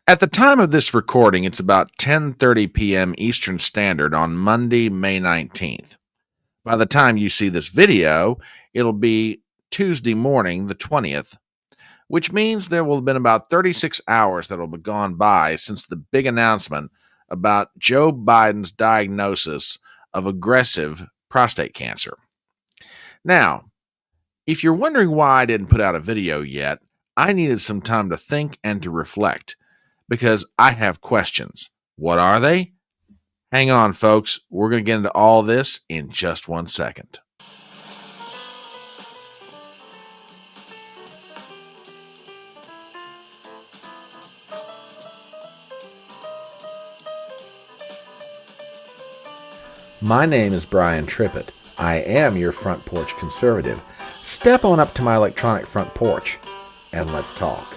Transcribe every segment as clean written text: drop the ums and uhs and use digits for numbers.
At the time of this recording, it's about 10:30 p.m. Eastern Standard on Monday, May 19th. By the time you see this video, it'll be Tuesday morning, the 20th, which means there will have been about 36 hours that will have gone by since the big announcement about Joe Biden's diagnosis of aggressive prostate cancer. Now, if you're wondering why I didn't put out a video yet, I needed some time to think and to reflect because I have questions. What are they? Hang on, folks. We're going to get into all this in just 1 second. My name is Brian Trippett. I am your front porch conservative. Step on up to my electronic front porch and let's talk.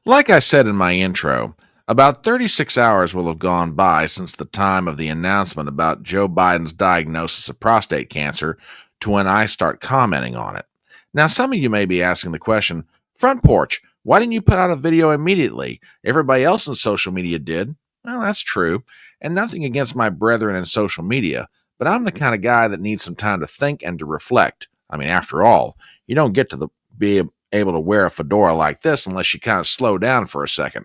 Like I said in my intro, about 36 hours will have gone by since the time of the announcement about Joe Biden's diagnosis of prostate cancer to when I start commenting on it. Now, some of you may be asking the question, Front Porch, why didn't you put out a video immediately? Everybody else in social media did. Well, that's true, and nothing against my brethren in social media, but I'm the kind of guy that needs some time to think and to reflect. I mean, after all, you don't get to be able to wear a fedora like this unless you kind of slow down for a second.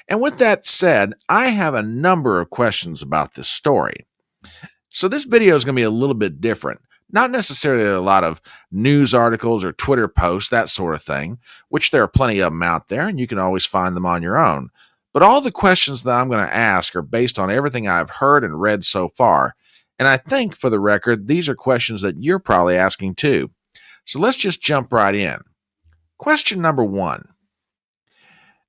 And with that said, I have a number of questions about this story. So this video is going to be a little bit different. Not necessarily a lot of news articles or Twitter posts, that sort of thing, which there are plenty of them out there, and you can always find them on your own. But all the questions that I'm going to ask are based on everything I've heard and read so far. And I think, for the record, these are questions that you're probably asking too. So let's just jump right in. Question number 1.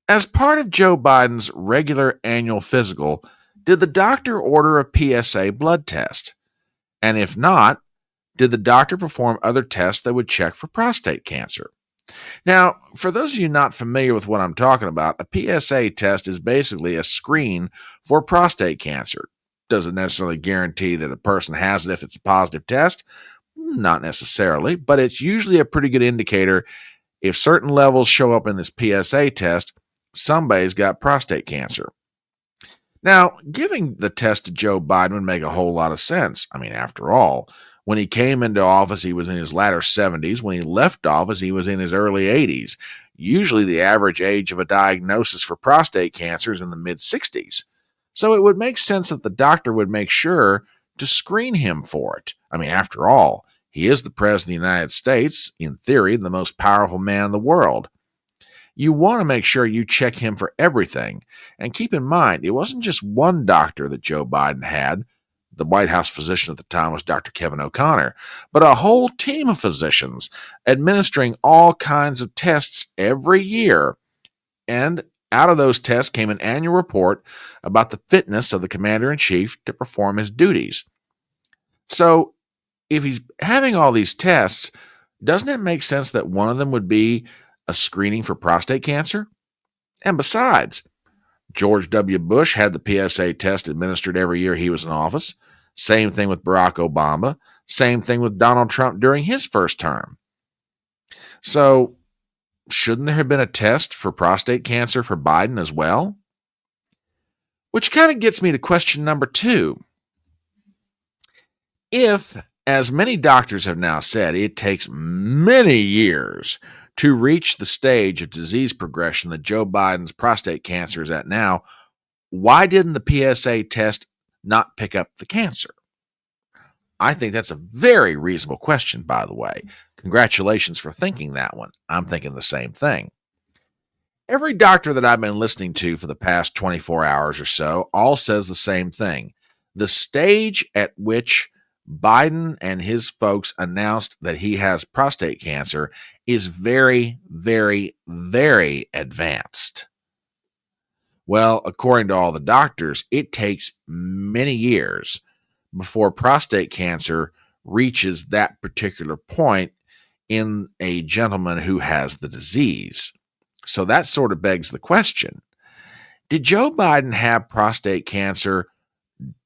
As part of Joe Biden's regular annual physical, did the doctor order a PSA blood test? And if not, did the doctor perform other tests that would check for prostate cancer? Now, for those of you not familiar with what I'm talking about, a PSA test is basically a screen for prostate cancer. Doesn't necessarily guarantee that a person has it if it's a positive test. Not necessarily, but it's usually a pretty good indicator. If certain levels show up in this PSA test, somebody's got prostate cancer. Now, giving the test to Joe Biden would make a whole lot of sense. I mean, after all, when he came into office, he was in his latter 70s. When he left office, he was in his early 80s. Usually the average age of a diagnosis for prostate cancer is in the mid-60s. So it would make sense that the doctor would make sure to screen him for it. I mean, after all, he is the President of the United States, in theory, the most powerful man in the world. You want to make sure you check him for everything. And keep in mind, it wasn't just one doctor that Joe Biden had. The White House physician at the time was Dr. Kevin O'Connor, but a whole team of physicians administering all kinds of tests every year. And out of those tests came an annual report about the fitness of the commander-in-chief to perform his duties. So if he's having all these tests, doesn't it make sense that one of them would be a screening for prostate cancer? And besides, George W. Bush had the PSA test administered every year he was in office. Same thing with Barack Obama. Same thing with Donald Trump during his first term. So, shouldn't there have been a test for prostate cancer for Biden as well? Which kind of gets me to question number 2. If, as many doctors have now said, it takes many years to reach the stage of disease progression that Joe Biden's prostate cancer is at now, why didn't the PSA test not pick up the cancer? I think that's a very reasonable question, by the way. Congratulations for thinking that one. I'm thinking the same thing. Every doctor that I've been listening to for the past 24 hours or so all says the same thing. The stage at which Biden and his folks announced that he has prostate cancer is very, very, very advanced. Well, according to all the doctors, it takes many years before prostate cancer reaches that particular point in a gentleman who has the disease. So that sort of begs the question, did Joe Biden have prostate cancer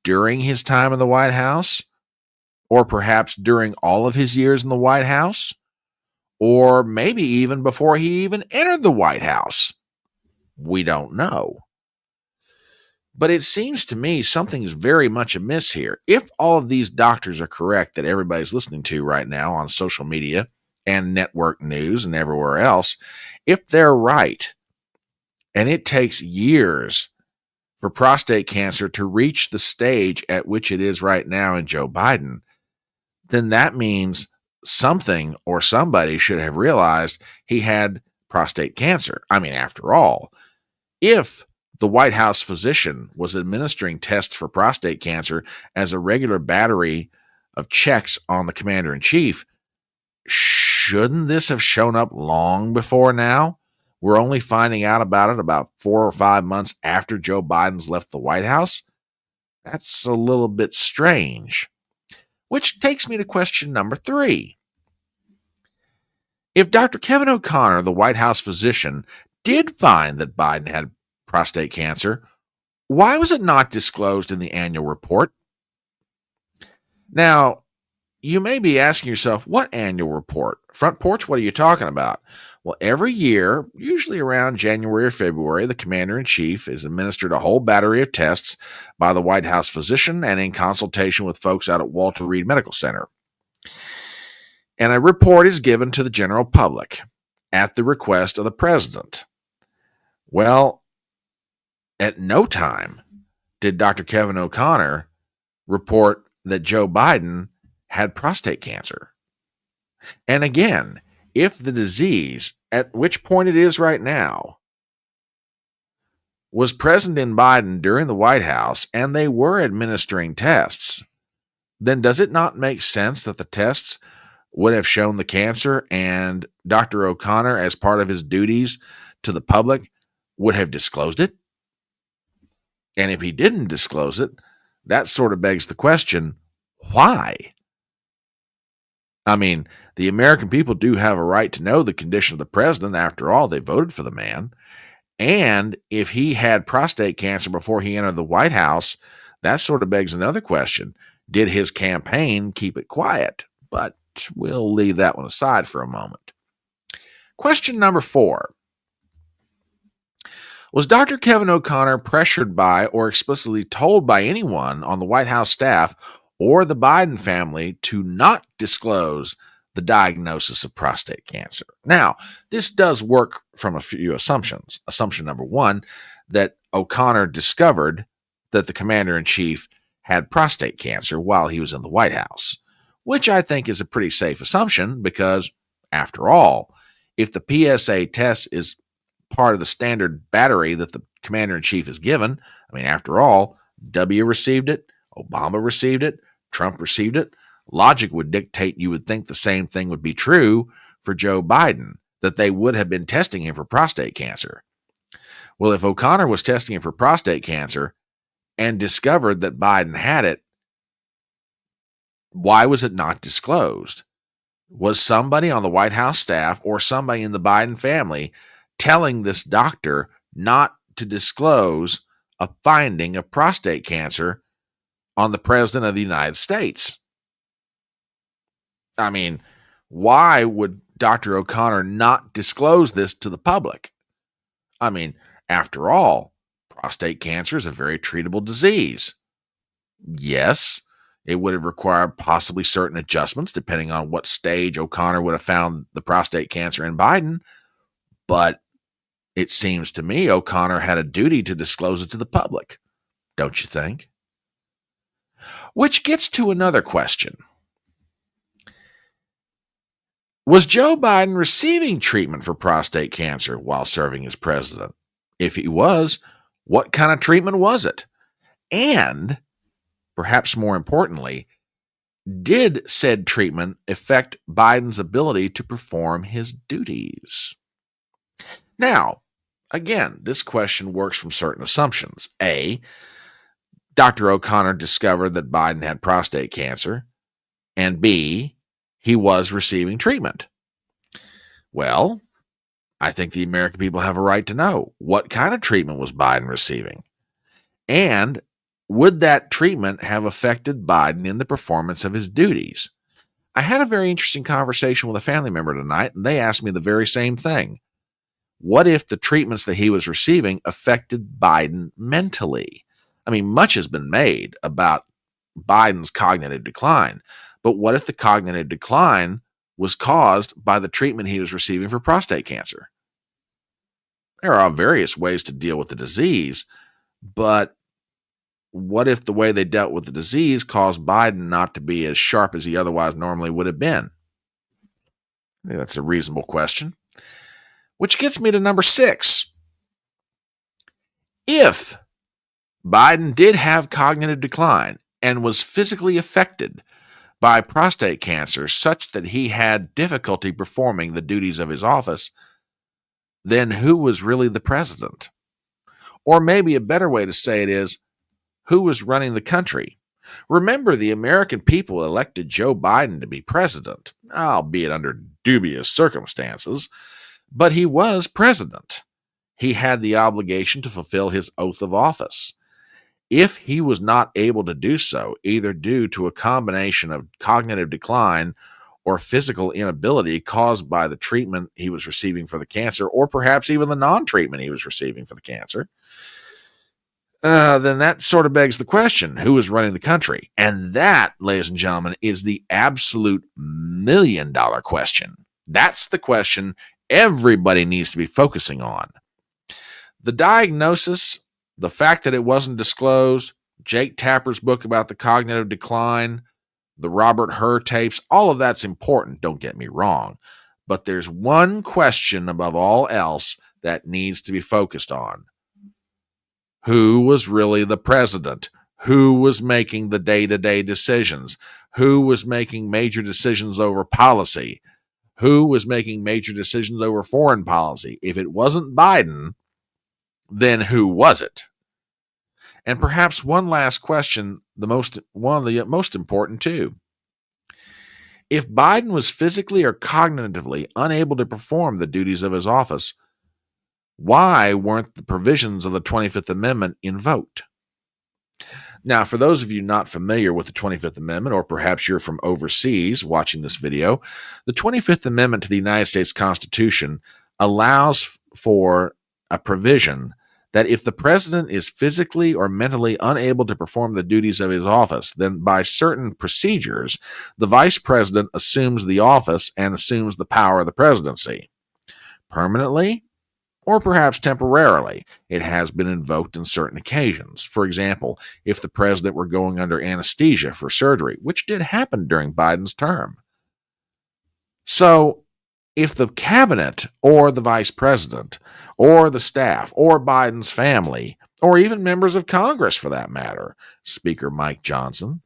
during his time in the White House? Or perhaps during all of his years in the White House? or maybe even before he even entered the White House. We don't know. But it seems to me something's very much amiss here. If all of these doctors are correct that everybody's listening to right now on social media and network news and everywhere else, if they're right, and it takes years for prostate cancer to reach the stage at which it is right now in Joe Biden, then that means something or somebody should have realized he had prostate cancer. I mean, after all, if the White House physician was administering tests for prostate cancer as a regular battery of checks on the commander in chief, shouldn't this have shown up long before now? We're only finding out about it about 4 or 5 months after Joe Biden's left the White House. That's a little bit strange. Which takes me to question number 3. If Dr. Kevin O'Connor, the White House physician, did find that Biden had prostate cancer, why was it not disclosed in the annual report? Now, you may be asking yourself, what annual report? Front Porch, what are you talking about? Well, every year, usually around January or February, the commander-in-chief is administered a whole battery of tests by the White House physician and in consultation with folks out at Walter Reed Medical Center. And a report is given to the general public at the request of the president. Well, at no time did Dr. Kevin O'Connor report that Joe Biden had prostate cancer. And again, if the disease, at which point it is right now, was present in Biden during the White House and they were administering tests, then does it not make sense that the tests would have shown the cancer and Dr. O'Connor, as part of his duties to the public, would have disclosed it? And if he didn't disclose it, that sort of begs the question, why? I mean, the American people do have a right to know the condition of the president. After all, they voted for the man. And if he had prostate cancer before he entered the White House, that sort of begs another question. Did his campaign keep it quiet? But we'll leave that one aside for a moment. Question number 4. Was Dr. Kevin O'Connor pressured by or explicitly told by anyone on the White House staff or the Biden family to not disclose the diagnosis of prostate cancer? Now, this does work from a few assumptions. Assumption number 1, that O'Connor discovered that the commander-in-chief had prostate cancer while he was in the White House, which I think is a pretty safe assumption because, after all, if the PSA test is part of the standard battery that the commander-in-chief is given, I mean, after all, W received it, Obama received it, Trump received it. Logic would dictate you would think the same thing would be true for Joe Biden, that they would have been testing him for prostate cancer. Well, if O'Connor was testing him for prostate cancer and discovered that Biden had it, why was it not disclosed? Was somebody on the White House staff or somebody in the Biden family telling this doctor not to disclose a finding of prostate cancer on the President of the United States? I mean, why would Dr. O'Connor not disclose this to the public? I mean, after all, prostate cancer is a very treatable disease. Yes, it would have required possibly certain adjustments depending on what stage O'Connor would have found the prostate cancer in Biden, but it seems to me O'Connor had a duty to disclose it to the public, don't you think? Which gets to another question. Was Joe Biden receiving treatment for prostate cancer while serving as president? If he was, what kind of treatment was it? And, perhaps more importantly, did said treatment affect Biden's ability to perform his duties? Now, again, this question works from certain assumptions. A, Dr. O'Connor discovered that Biden had prostate cancer, and B, he was receiving treatment. Well, I think the American people have a right to know, what kind of treatment was Biden receiving? And would that treatment have affected Biden in the performance of his duties? I had a very interesting conversation with a family member tonight, and they asked me the very same thing. What if the treatments that he was receiving affected Biden mentally? I mean, much has been made about Biden's cognitive decline, but what if the cognitive decline was caused by the treatment he was receiving for prostate cancer? There are various ways to deal with the disease, but what if the way they dealt with the disease caused Biden not to be as sharp as he otherwise normally would have been? I think that's a reasonable question. Which gets me to number 6. If Biden did have cognitive decline and was physically affected by prostate cancer such that he had difficulty performing the duties of his office, then who was really the president? Or maybe a better way to say it is, who was running the country? Remember, the American people elected Joe Biden to be president, albeit under dubious circumstances, but he was president. He had the obligation to fulfill his oath of office. If he was not able to do so, either due to a combination of cognitive decline or physical inability caused by the treatment he was receiving for the cancer, or perhaps even the non-treatment he was receiving for the cancer, then that sort of begs the question, who is running the country? And that, ladies and gentlemen, is the absolute million-dollar question. That's the question everybody needs to be focusing on. The diagnosis, the fact that it wasn't disclosed, Jake Tapper's book about the cognitive decline, the Robert Hur tapes, all of that's important, don't get me wrong. But there's one question above all else that needs to be focused on. Who was really the president? Who was making the day-to-day decisions? Who was making major decisions over policy? Who was making major decisions over foreign policy? If it wasn't Biden, then who was it? And perhaps one last question, one of the most important too. If Biden was physically or cognitively unable to perform the duties of his office, why weren't the provisions of the 25th Amendment invoked? Now, for those of you not familiar with the 25th Amendment, or perhaps you're from overseas watching this video, the 25th Amendment to the United States Constitution allows for a provision that if the president is physically or mentally unable to perform the duties of his office, then by certain procedures, the vice president assumes the office and assumes the power of the presidency. Permanently, or perhaps temporarily, it has been invoked in certain occasions. For example, if the president were going under anesthesia for surgery, which did happen during Biden's term. So, if the cabinet or the vice president or the staff or Biden's family or even members of Congress for that matter, Speaker Mike Johnson,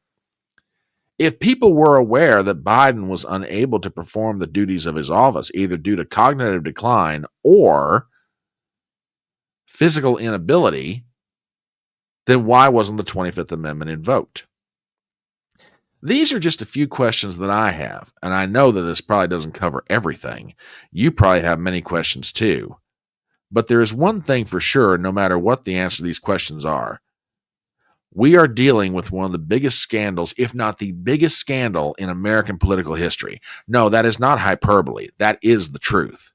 if people were aware that Biden was unable to perform the duties of his office either due to cognitive decline or physical inability, then why wasn't the 25th Amendment invoked? These are just a few questions that I have, and I know that this probably doesn't cover everything. You probably have many questions too. But there is one thing for sure, no matter what the answer to these questions are. We are dealing with one of the biggest scandals, if not the biggest scandal in American political history. No, that is not hyperbole. That is the truth.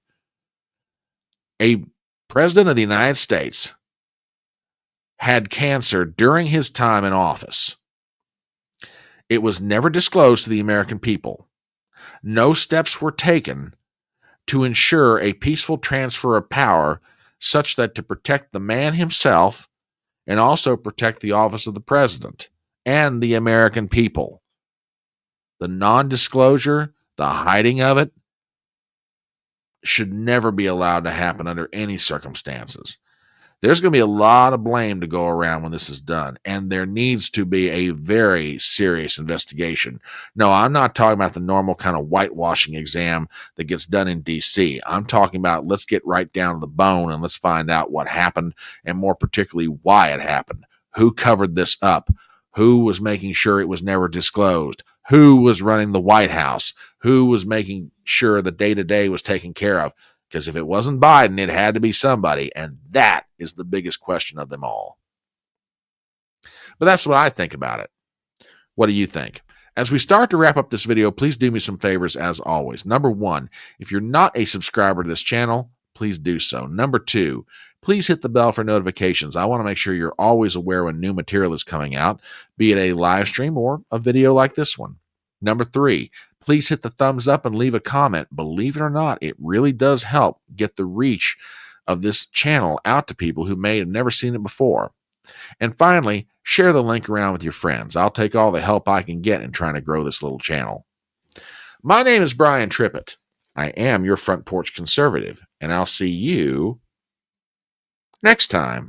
A president of the United States had cancer during his time in office. It was never disclosed to the American people. No steps were taken to ensure a peaceful transfer of power such that to protect the man himself and also protect the office of the president and the American people. The non-disclosure, the hiding of it, should never be allowed to happen under any circumstances. There's going to be a lot of blame to go around when this is done, and there needs to be a very serious investigation. No, I'm not talking about the normal kind of whitewashing exam that gets done in D.C. I'm talking about let's get right down to the bone and let's find out what happened, and more particularly why it happened. Who covered this up? Who was making sure it was never disclosed? Who was running the White House? Who was making sure the day-to-day was taken care of? Because if it wasn't Biden, it had to be somebody, and that is the biggest question of them all. But that's what I think about it. What do you think? As we start to wrap up this video, please do me some favors as always. Number one, if you're not a subscriber to this channel, please do so. Number two, please hit the bell for notifications. I want to make sure you're always aware when new material is coming out, be it a live stream or a video like this one. Number three, please hit the thumbs up and leave a comment. Believe it or not, it really does help get the reach of this channel out to people who may have never seen it before. And finally, share the link around with your friends. I'll take all the help I can get in trying to grow this little channel. My name is Brian Trippett. I am your front porch conservative, and I'll see you next time.